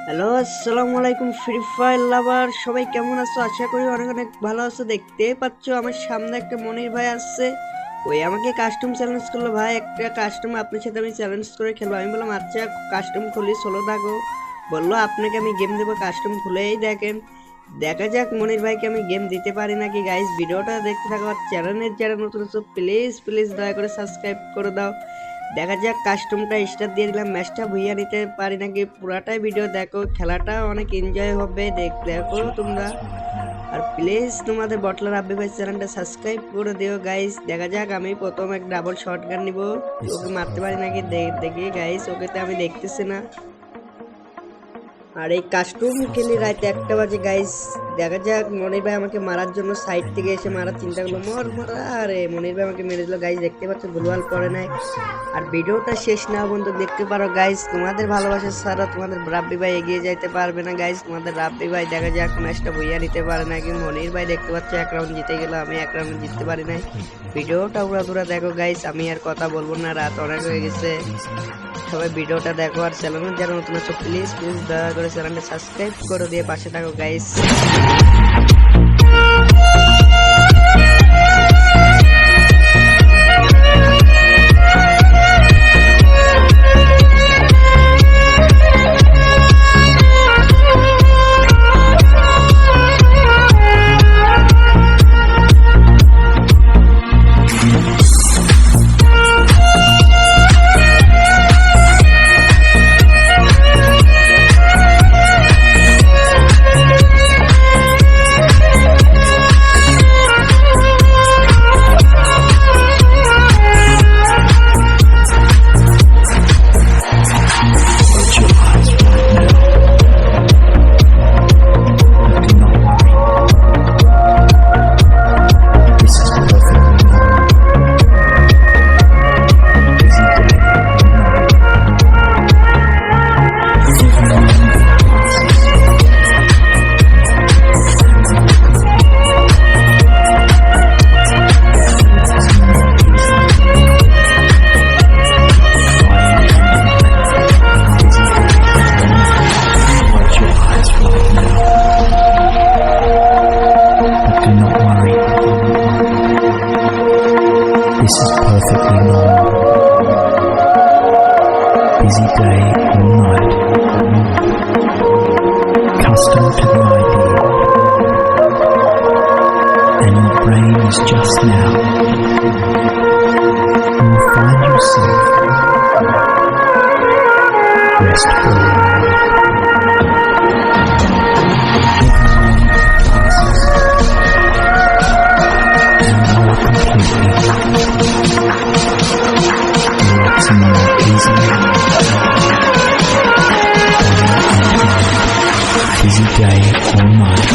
Hello, আসসালামু আলাইকুম free fire লাভার, সবাই কেমন আছো? আশা করি অনেক অনেক ভালো আছো। দেখতেই পাচ্ছ আমার সামনে একটা মনির ভাই আসছে। ওই আমাকে কাস্টম চ্যালেঞ্জ করলো, ভাই একটা কাস্টম আপনার সাথে আমি চ্যালেঞ্জ করে খেলবো। আমি বললাম আচ্ছা, কাস্টম খুলি, সোলো থাকো। বললো আপনাকে আমি গেম দেবো, কাস্টম খুলেই দেখেন। দেখা যাক মনির ভাইকে আমি গেম দিতে পারি নাকি। গাইস, ভিডিওটা দেখতে থাকো। আর চ্যানেলের যারা নতুন আছো প্লিজ প্লিজ দয়া করে সাবস্ক্রাইব করে দাও। দেখা যাক কাস্টমটা স্টার্ট দিয়ে দিলাম, ম্যাচটা ভুইয়া নিতে পারি নাকি। পুরাটাই ভিডিও দেখো, খেলাটা অনেক এনজয় হবে, দেখো তোমরা। আর প্লিজ তোমাদের বটলার আব্বি ভাই চ্যানেলটা সাবস্ক্রাইব করে দিও গাইস। দেখা যাক আমি প্রথম এক ডাবল শট গান নিব, ওকে মারতে পারি নাকি দেখি গাইস। ওকে তো আমি দেখতেছি না। আর এই কাস্টম খেলি রাতে 1টা বাজে গাইস। দেখা যাক মনির ভাই আমাকে মারার জন্য সাইড থেকে এসে মারার চিন্তা করলো, মারা। আরে মনির ভাই আমাকে মেরে দিল গাইস, দেখতে পাচ্ছ ভুলভাল করে নাই। আর ভিডিওটা শেষ না বন্ধু দেখতে পারো গাইস। তোমাদের ভালোবাসা ছাড়া তোমাদের রাব্বি ভাই এগিয়ে যাইতে পারবে না গাইস। তোমাদের রাব্বি ভাই দেখা যাক ম্যাচটা বইয়া নিতে পারে নাকি। মনির ভাই দেখতে পাচ্ছ 1 রাউন্ড জিতে গেল, আমি 1 রাউন্ড জিততে পারি নাই। ভিডিওটা পুরো দেখো গাইস, আমি আর কথা বলবো না, রাত অনেক হয়ে গেছে। সবাই ভিডিওটা দেখো। আর চ্যানেলে যারা নতুন আছো প্লিজ প্লিজ দয়া করে চ্যানেলটা সাবস্ক্রাইব করে দিয়ে পাশে থাকো guys. This is perfectly normal. Busy day or night. Custom to the idea. And your brain is just now. You will find yourself restful. Busy day or night.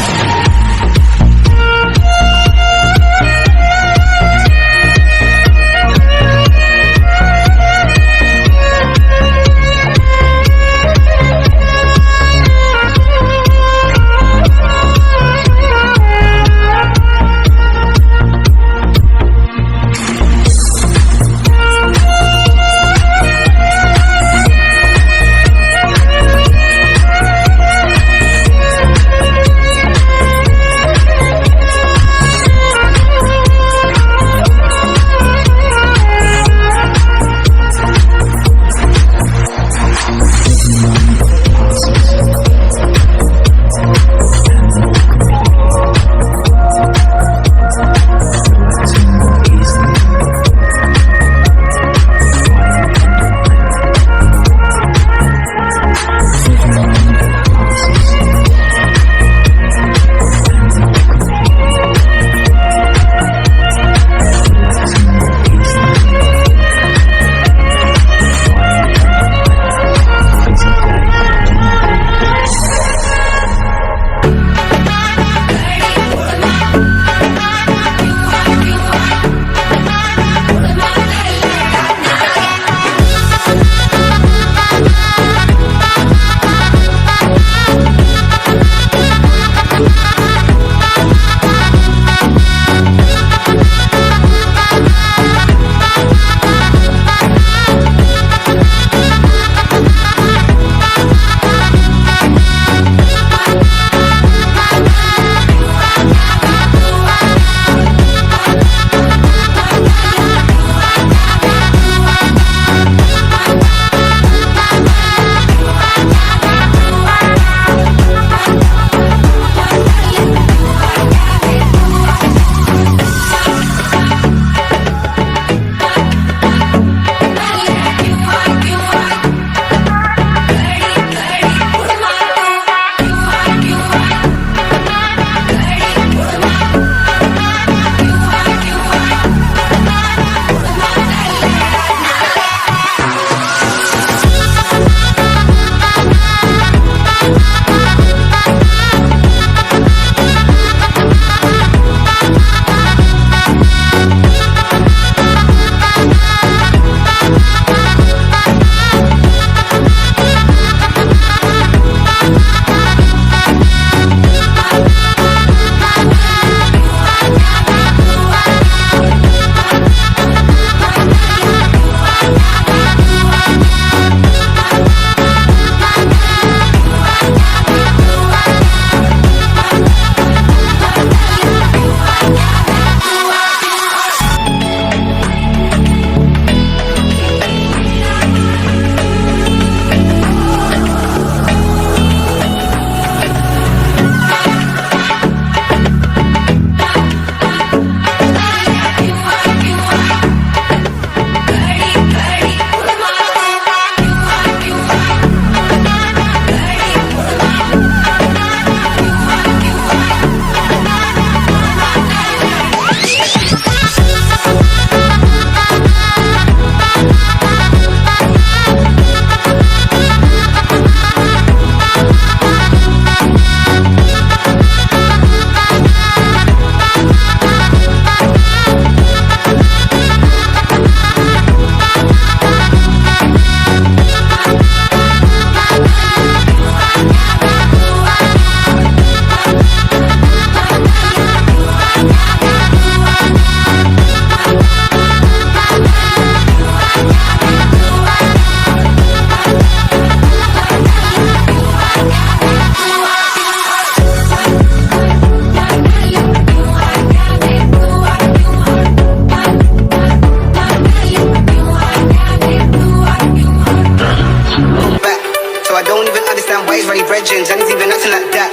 why he's running brethren, and he's even acting like that.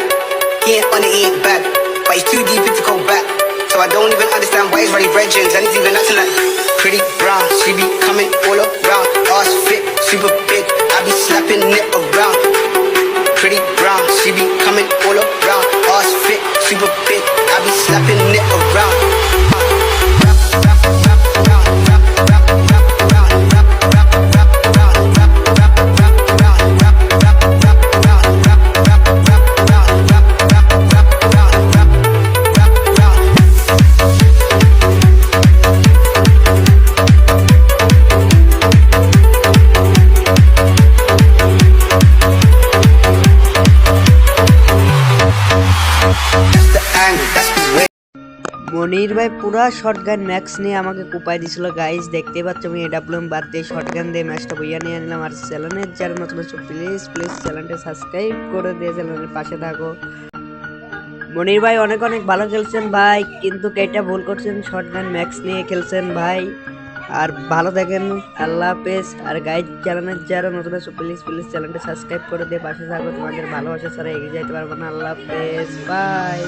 He ain't on it, he ain't bad, but he's too deep into go back. So I don't even understand why he's running brethren, and he's even acting like pretty brown. She be coming all around, ass fit, super big. I be slapping it around. Pretty brown, she be coming all around, ass fit, super big. I be slapping it around. মনির ভাই পুরা shotgun max নিয়ে আমাকে কুপাই দিছিল guys, দেখতে পাচ্ছ আমি AWM বাদ দিয়ে শটগান দিয়ে ম্যাচটা বইয়া নিয়ে নিলাম। আর চ্যানেলের যারা নতুন আছে প্লিজ চ্যানেলটা সাবস্ক্রাইব করে দিয়ে চ্যানেলের পাশে থাকো। মনির ভাই অনেক অনেক ভালো খেলছেন ভাই, কিন্তু কেটা ভুল করছেন, শটগান ম্যাক্স নিয়ে খেলছেন ভাই। আর ভালো থাকেন, আল্লাহ হাফেজ। আর গাইজ চ্যানেলের যারা নতুন আছে প্লিজ চ্যানেলটা সাবস্ক্রাইব করে দিয়ে পাশে থাকো, তোমাদের ভালোবাসা ছাড়া এগিয়ে যাইতে পারবো না। আল্লাহ হাফেজ, বাই।